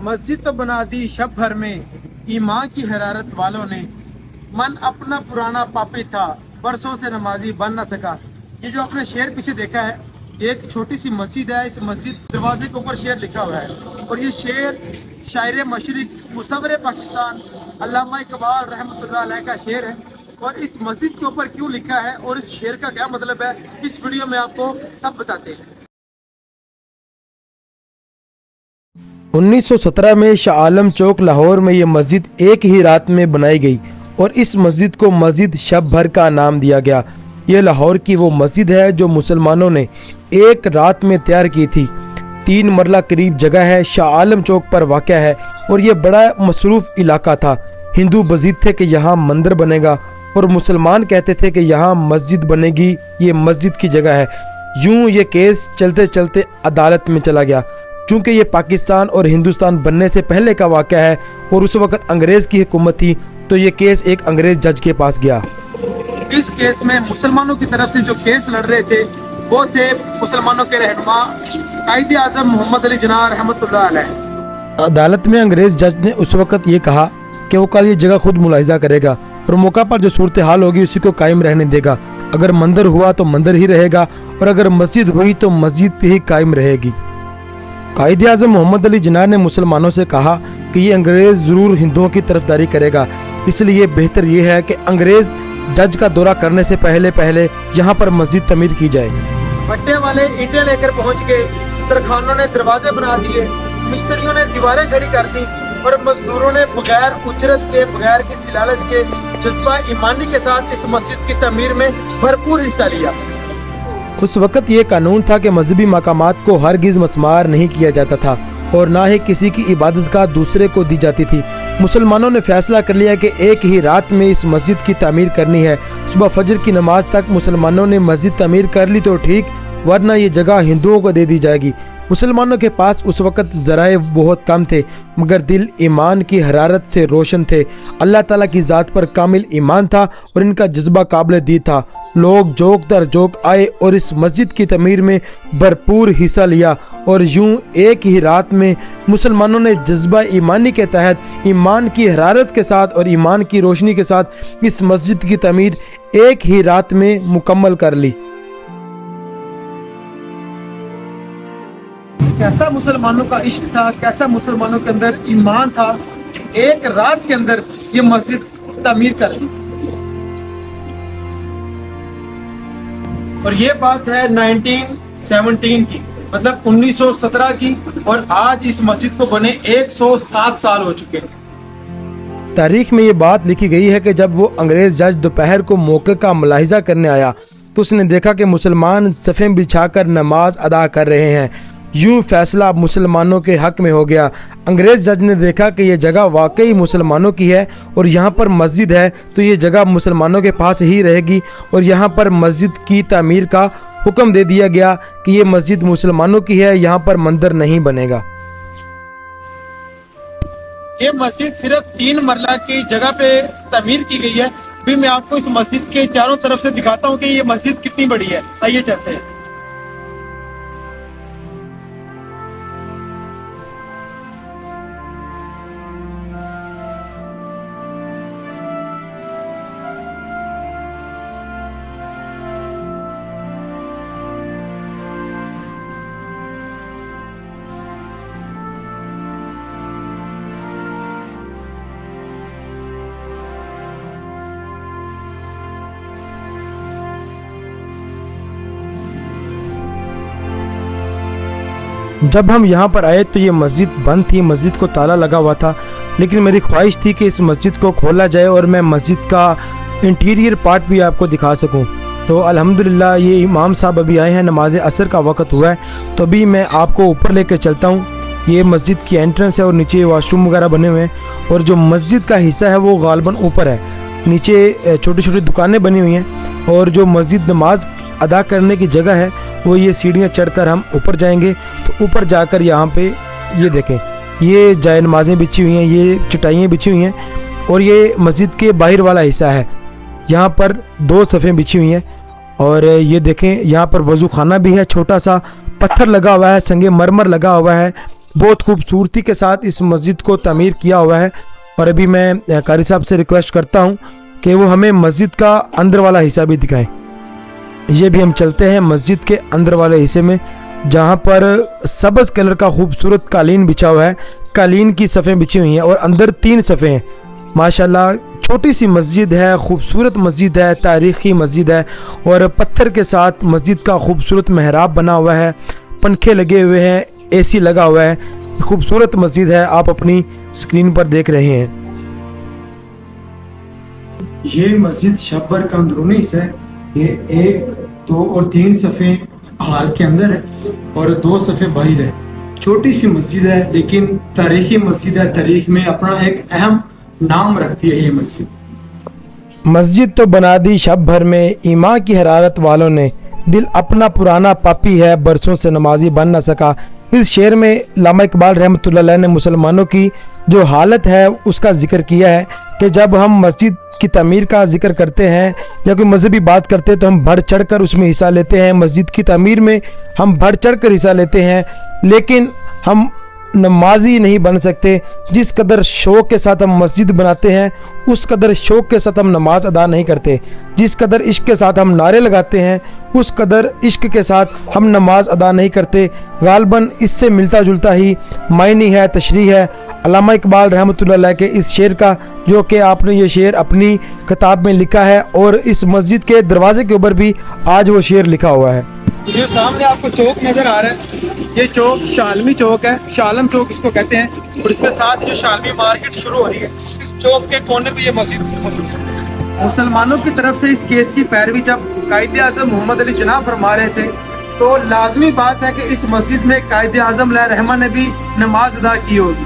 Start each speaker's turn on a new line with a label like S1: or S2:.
S1: मस्जिद तो बना दी शब भर में ईमान की हरारत वालों ने, मन अपना पुराना पापी था बरसों से नमाजी बन ना सका। ये जो आपने शेर पीछे देखा है, एक छोटी सी मस्जिद है। इस मस्जिद दरवाजे के ऊपर शेर लिखा हुआ है और ये शेर शायर मशरिक मुसव्विर पाकिस्तान अल्लामा इकबाल रहमतुल्लाह अलैह का शेर है। और इस मस्जिद के ऊपर क्यों लिखा है और इस शेर का क्या मतलब है, इस वीडियो में आपको सब बताते हैं।
S2: 1917 में शाह आलम चौक लाहौर में ये मस्जिद एक ही रात में बनाई गई और इस मस्जिद को मस्जिद शब भर का नाम दिया गया। ये लाहौर की वो मस्जिद है जो मुसलमानों ने एक रात में तैयार की थी। 3 मरला करीब जगह है, शाह आलम चौक पर वाक़या है और ये बड़ा मसरूफ इलाका था। हिंदू बजीद थे कि यहाँ मंदिर बनेगा और मुसलमान कहते थे कि यहाँ मस्जिद बनेगी, ये मस्जिद की जगह है। यूं ये केस चलते चलते अदालत में चला गया। चूँकि ये पाकिस्तान और हिंदुस्तान बनने से पहले का वाक़या है और उस वक़्त अंग्रेज़ की हुकूमत थी, तो ये केस एक अंग्रेज़ जज के पास गया।
S1: इस केस में मुसलमानों की तरफ से जो केस लड़ रहे थे वो थे मुसलमानों के रहनुमा कायदे आज़म मोहम्मद अली जिन्ना रहमतुल्लाह अलैह।
S2: अदालत में अंग्रेज़ जज ने उस वक़्त ये कहा कि वो कल ये जगह खुद मुलाहिजा करेगा और मौका पर जो सूरत हाल होगी उसी को कायम रहने देगा। अगर मंदिर हुआ तो मंदिर ही रहेगा और अगर मस्जिद हुई तो मस्जिद ही कायम रहेगी। कायदे आज़म मोहम्मद अली जिन्ना ने मुसलमानों से कहा कि ये अंग्रेज़ ज़रूर हिंदुओं की तरफदारी करेगा, इसलिए बेहतर ये है कि अंग्रेज़ जज का दौरा करने से पहले यहाँ पर मस्जिद तमीर की जाए।
S1: भट्टे वाले ईंटें लेकर पहुँच गए, तरखानों ने दरवाजे बना दिए, मिस्त्रियों ने दीवारें खड़ी कर दी और मजदूरों ने बगैर उजरत के, बगैर किसी लालच के, जज्बा ईमानी के साथ इस मस्जिद की तमीर में भरपूर हिस्सा लिया।
S2: उस वक़्त ये कानून था कि मजहबी मकामात को हरगिज़ मस्मार नहीं किया जाता था और ना ही किसी की इबादत का दूसरे को दी जाती थी। मुसलमानों ने फैसला कर लिया कि एक ही रात में इस मस्जिद की तामीर करनी है। सुबह फजर की नमाज तक मुसलमानों ने मस्जिद तामीर कर ली तो ठीक, वरना ये जगह हिंदुओं को दे दी जाएगी। मुसलमानों के पास उस वक़्त ज़राए बहुत कम थे, मगर दिल ईमान की हरारत से रोशन थे। अल्लाह ताला की ज़ात पर कामिल ईमान था और इनका जज्बा काबिल दीद था। लोग जोक दर जोक आए और इस मस्जिद की तमीर में भरपूर हिस्सा लिया और यूं एक ही रात में मुसलमानों ने जज्बा ईमानी के तहत ईमान की हरारत के साथ और ईमान की रोशनी के साथ इस मस्जिद की तमीर एक ही रात में मुकम्मल कर ली।
S1: कैसा मुसलमानों का इश्क था, कैसा मुसलमानों के अंदर ईमान था, एक रात के अंदर ये मस्जिद तामीर कर ली। और ये बात है 1917 की, मतलब 1917 की, और आज इस मस्जिद को बने 107 साल हो चुके हैं।
S2: तारीख में ये बात लिखी गई है कि जब वो अंग्रेज़ जज दोपहर को मौके का मुलाहिजा करने आया तो उसने देखा कि मुसलमान सफ़ें बिछाकर नमाज अदा कर रहे हैं। यूं फैसला मुसलमानों के हक में हो गया। अंग्रेज़ जज ने देखा कि ये जगह वाकई मुसलमानों की है और यहाँ पर मस्जिद है, तो ये जगह मुसलमानों के पास ही रहेगी और यहाँ पर मस्जिद की तामीर का हुक्म दे दिया गया कि ये मस्जिद मुसलमानों की है, यहाँ पर मंदिर नहीं बनेगा।
S1: ये मस्जिद सिर्फ 3 मरला की जगह पे तामीर की गई है। अभी मैं आपको इस मस्जिद के चारों तरफ से दिखाता हूँ कि ये मस्जिद कितनी बड़ी है। आइए चलते हैं।
S2: जब हम यहाँ पर आए तो ये मस्जिद बंद थी, मस्जिद को ताला लगा हुआ था, लेकिन मेरी ख्वाहिश थी कि इस मस्जिद को खोला जाए और मैं मस्जिद का इंटीरियर पार्ट भी आपको दिखा सकूं। तो अल्हम्दुलिल्लाह ये इमाम साहब अभी आए हैं, नमाज असर का वक्त हुआ है, तो अभी मैं आपको ऊपर लेकर चलता हूँ। ये मस्जिद की एंट्रेंस है और नीचे वॉशरूम वगैरह बने हुए हैं और जो मस्जिद का हिस्सा है वो गालबन ऊपर है। नीचे छोटी छोटी दुकानें बनी हुई हैं और जो मस्जिद नमाज अदा करने की जगह है वो ये सीढ़ियाँ चढ़कर हम ऊपर जाएंगे। तो ऊपर जाकर यहाँ पे ये देखें, ये जाय नमाज़ें बिछी हुई हैं, ये चटाइयाँ बिछी हुई हैं और ये मस्जिद के बाहर वाला हिस्सा है। यहाँ पर 2 सफ़ें बिछी हुई हैं और ये देखें यहाँ पर वज़ू खाना भी है, छोटा सा पत्थर लगा हुआ है, संगे मरमर लगा हुआ है बहुत खूबसूरती के साथ इस मस्जिद को तामीर किया हुआ है। और अभी मैं कारी साहब से रिक्वेस्ट करता हूँ कि वो हमें मस्जिद का अंदर वाला हिस्सा भी दिखाएं। ये भी हम चलते हैं मस्जिद के अंदर वाले हिस्से में, जहाँ पर सब्ज़ कलर का खूबसूरत कालीन बिछा हुआ है। कालीन की सफ़ें बिछी हुई हैं और अंदर 3 सफ़ें हैं। माशाल्लाह छोटी सी मस्जिद है, खूबसूरत मस्जिद है, तारीख़ी मस्जिद है और पत्थर के साथ मस्जिद का खूबसूरत मेहराब बना हुआ है, पंखे लगे हुए हैं, एसी लगा हुआ है। खूबसूरत मस्जिद है, आप अपनी स्क्रीन पर देख रहे हैं।
S1: ये मस्जिद शब्बर का अंदरूनी हिस्सा है। ये 1, 2 और 3 सफ़े हाल के अंदर है और 2 सफ़े बाहर है। छोटी सी मस्जिद है लेकिन तारीखी मस्जिद है। तारीख में अपना एक अहम नाम रखती है ये मस्जिद।
S2: मस्जिद तो बना दी शब भर में, ईमान की हरारत वालों ने, दिल अपना पुराना पापी है, बरसों से नमाजी बन न सका। इस शेर में अल्लामा इकबाल रहमतुल्लाह अलैह ने मुसलमानों की जो हालत है उसका जिक्र किया है कि जब हम मस्जिद की तमीर का जिक्र करते हैं या कोई मजहबी बात करते हैं तो हम बढ़ चढ़ कर उसमें हिस्सा लेते हैं। मस्जिद की तमीर में हम बढ़ चढ़ कर हिस्सा लेते हैं, लेकिन हम नमाजी नहीं बन सकते। जिस कदर शौक़ के साथ हम मस्जिद बनाते हैं उस कदर शौक़ के साथ हम नमाज अदा नहीं करते। जिस कदर इश्क के साथ हम नारे लगाते हैं उस कदर इश्क के साथ हम नमाज अदा नहीं करते। गालबन इससे मिलता जुलता ही मायनी है, तशरीह है अल्लामा इकबाल रहमतुल्लाह अलैह के इस शेर का, जो कि आपने ये शेर अपनी किताब में लिखा है और इस मस्जिद के दरवाजे के ऊपर भी आज वो शेर लिखा हुआ है।
S1: ये सामने आपको चौक नजर आ रहा है, ये चौक शालमी चौक है, शालम चौक इसको कहते हैं। और इसके साथ जो शालमी मार्केट शुरू हो रही है, इस चौक के कोने पे ये मस्जिद मौजूद है। मुसलमानों की तरफ से इस केस की पैरवी जब कायदे आज़म मोहम्मद अली जिन्ना फरमा रहे थे तो लाजमी बात है कि इस मस्जिद में कायदे आज़म रहमान ने भी नमाज अदा की होगी।